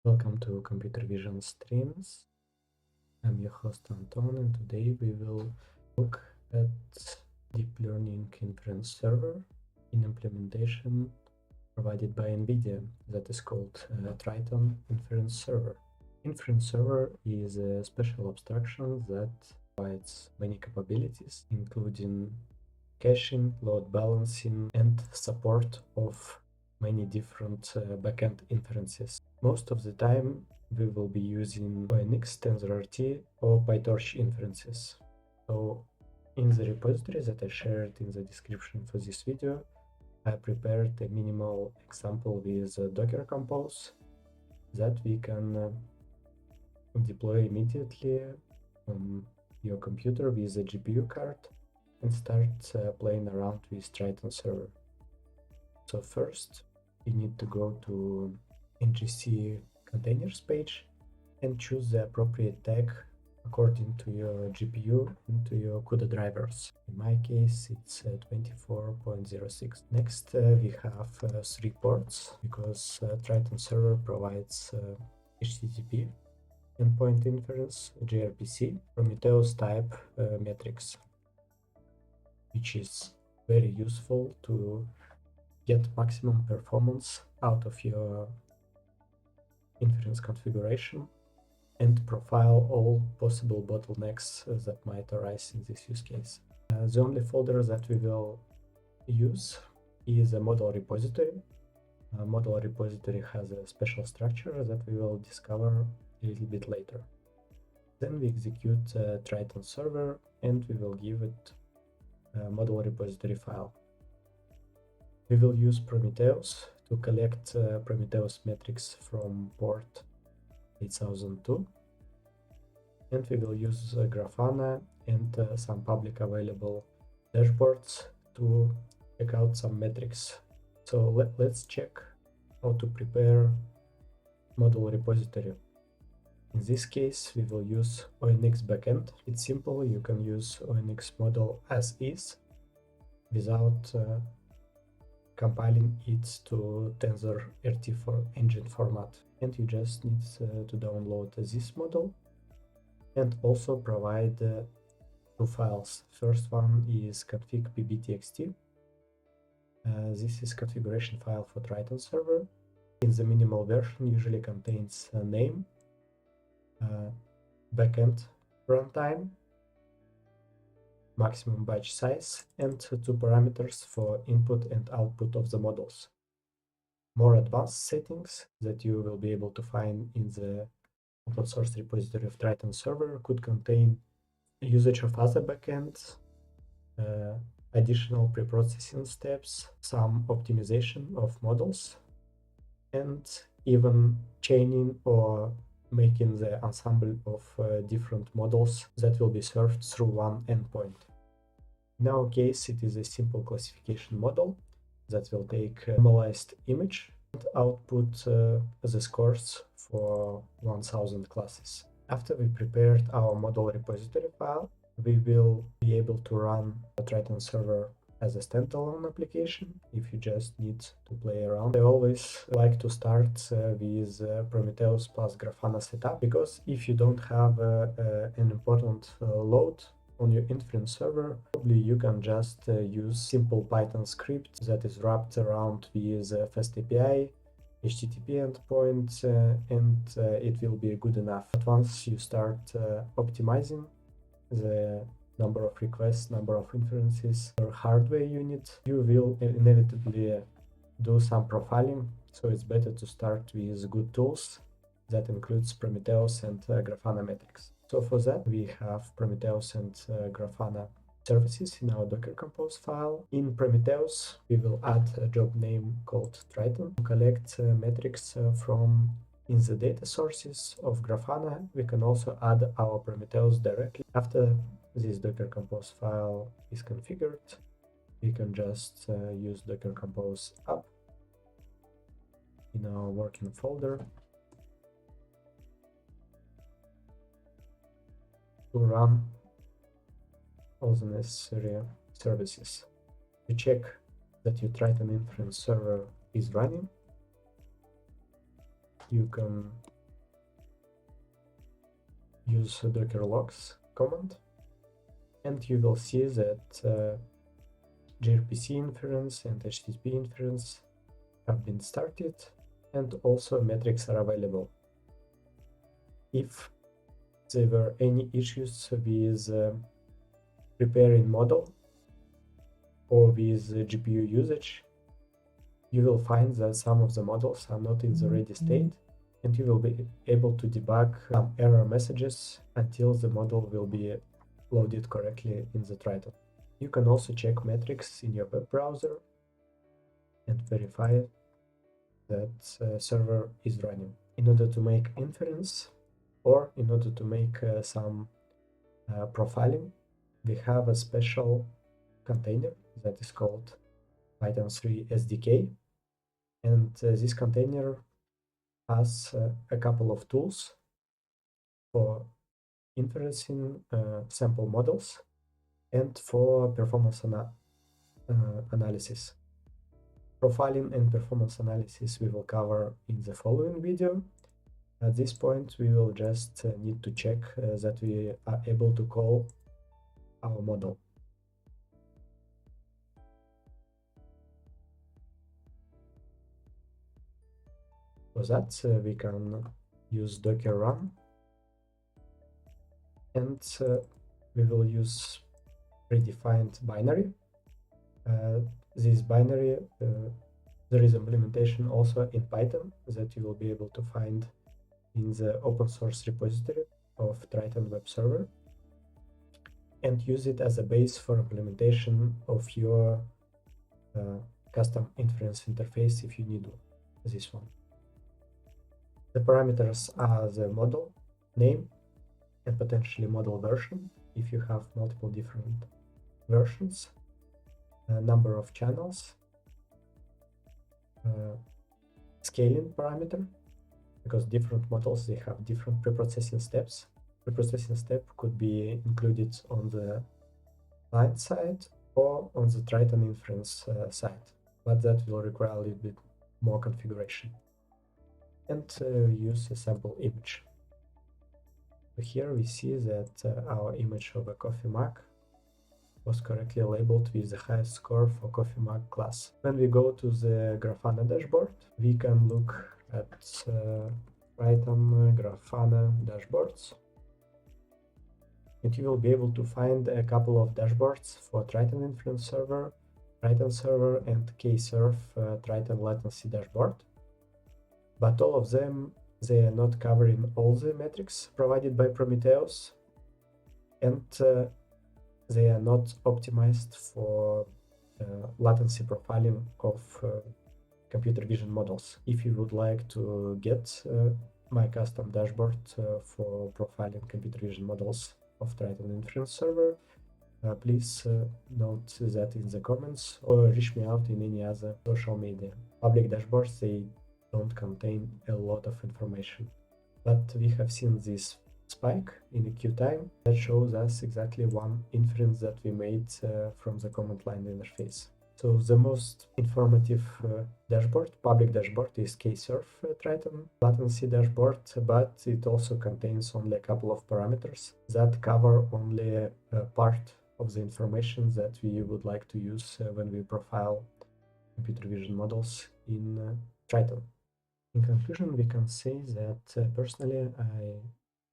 Welcome to Computer Vision Streams. I'm your host Anton, and today we will look at Deep Learning Inference Server in implementation provided by NVIDIA that is called Triton Inference Server. Inference Server is a special abstraction that provides many capabilities, including caching, load balancing, and support of many different backend inferences. Most of the time, we will be using ONX, TensorRT, or PyTorch inferences. So in the repository that I shared in the description for this video, I prepared a minimal example with Docker Compose that we can deploy immediately on your computer with a GPU card and start playing around with Triton Server. So first, you need to go to ngc containers page and choose the appropriate tag according to your GPU and to your CUDA drivers. In my case, it's 24.06. Next, we have 3 ports because Triton Server provides HTTP, endpoint inference, gRPC, Prometheus type metrics, which is very useful to get maximum performance out of your inference configuration and profile all possible bottlenecks that might arise in this use case. The only folder that we will use is a model repository. A model repository has a special structure that we will discover a little bit later. Then we execute Triton Server and we will give it a model repository file. We will use Prometheus to collect Prometheus metrics from port 8002, and we will use Grafana and some public available dashboards to check out some metrics. So let's check how to prepare model repository. In this case, we will use ONX backend. It's simple, you can use ONX model as is without compiling it to TensorRT for engine format. And you just need to download this model and also provide 2 files. First one is config.pb.txt. This is configuration file for Triton Server. In the minimal version usually contains a name, backend runtime, maximum batch size, and 2 parameters for input and output of the models. More advanced settings that you will be able to find in the open source repository of Triton Server could contain usage of other backends, additional preprocessing steps, some optimization of models, and even chaining or making the ensemble of different models that will be served through one endpoint. In our case, it is a simple classification model that will take a normalized image and output the scores for 1000 classes. After we prepared our model repository file, we will be able to run a Triton Server as a standalone application if you just need to play around. I always like to start with Prometheus+Grafana setup, because if you don't have an important load on your inference server, probably you can just use simple Python script that is wrapped around with FastAPI, HTTP endpoint, and it will be good enough. But once you start optimizing the number of requests, number of inferences per hardware unit, you will inevitably do some profiling. So it's better to start with good tools that includes Prometheus and Grafana metrics. So for that, we have Prometheus and Grafana services in our Docker Compose file. In Prometheus, we will add a job name called Triton to collect metrics from in the data sources of Grafana. We can also add our Prometheus directly. After this Docker Compose file is configured, we can just use Docker Compose app in our working folder to run all the necessary services. To check that your Triton Inference Server is running, you can use docker logs command, and you will see that gRPC inference and HTTP inference have been started, and also metrics are available. If there were any issues with preparing model or with GPU usage, you will find that some of the models are not in the ready state, and you will be able to debug some error messages until the model will be loaded correctly in the Triton. You can also check metrics in your web browser and verify that server is running. In order to make inference or in order to make some profiling, we have a special container that is called Python 3 SDK, and this container has a couple of tools for inferencing sample models and for performance analysis. Profiling and performance analysis we will cover in the following video. At this point, we will just need to check that we are able to call our model. For that, we can use docker run, and we will use predefined binary. This binary, there is implementation also in Python that you will be able to find in the open source repository of Triton web server, and use it as a base for implementation of your custom inference interface if you need this one. The parameters are the model name and potentially model version if you have multiple different versions, number of channels, scaling parameter, because different models, they have different preprocessing steps. Preprocessing step could be included on the client side or on the Triton Inference side, but that will require a little bit more configuration. And use a sample image. Here we see that our image of a coffee mug was correctly labeled with the highest score for coffee mug class. When we go to the Grafana dashboard, we can look at Triton Grafana dashboards, and you will be able to find a couple of dashboards for Triton Inference Server, Triton Server, and Kserve Triton Latency dashboard. But all of them, they are not covering all the metrics provided by Prometheus, and they are not optimized for latency profiling of computer vision models. If you would like to get my custom dashboard for profiling computer vision models of Triton Inference Server, please note that in the comments or reach me out in any other social media. Public dashboards, they don't contain a lot of information, but we have seen this spike in the queue time that shows us exactly one inference that we made from the command line interface. So the most informative dashboard, public dashboard, is Kserve Triton latency dashboard, but it also contains only a couple of parameters that cover only a part of the information that we would like to use when we profile computer vision models in Triton. In conclusion, we can say that personally I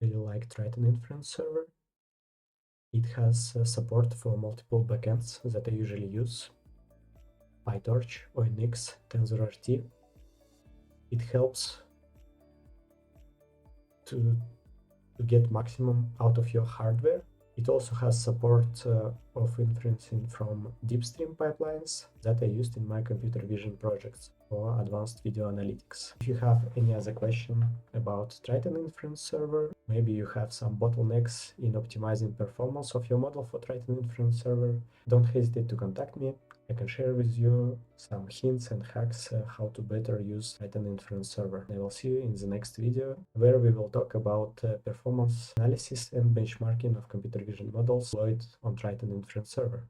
really like Triton Inference Server. It has support for multiple backends that I usually use: PyTorch, ONNX, TensorRT. It helps to get maximum out of your hardware. It also has support of inferencing from deep-stream pipelines that I used in my computer vision projects for advanced video analytics. If you have any other question about Triton Inference Server, maybe you have some bottlenecks in optimizing performance of your model for Triton Inference Server, don't hesitate to contact me. I can share with you some hints and hacks how to better use Triton Inference Server. I will see you in the next video, where we will talk about performance analysis and benchmarking of computer vision models deployed on Triton Inference Server.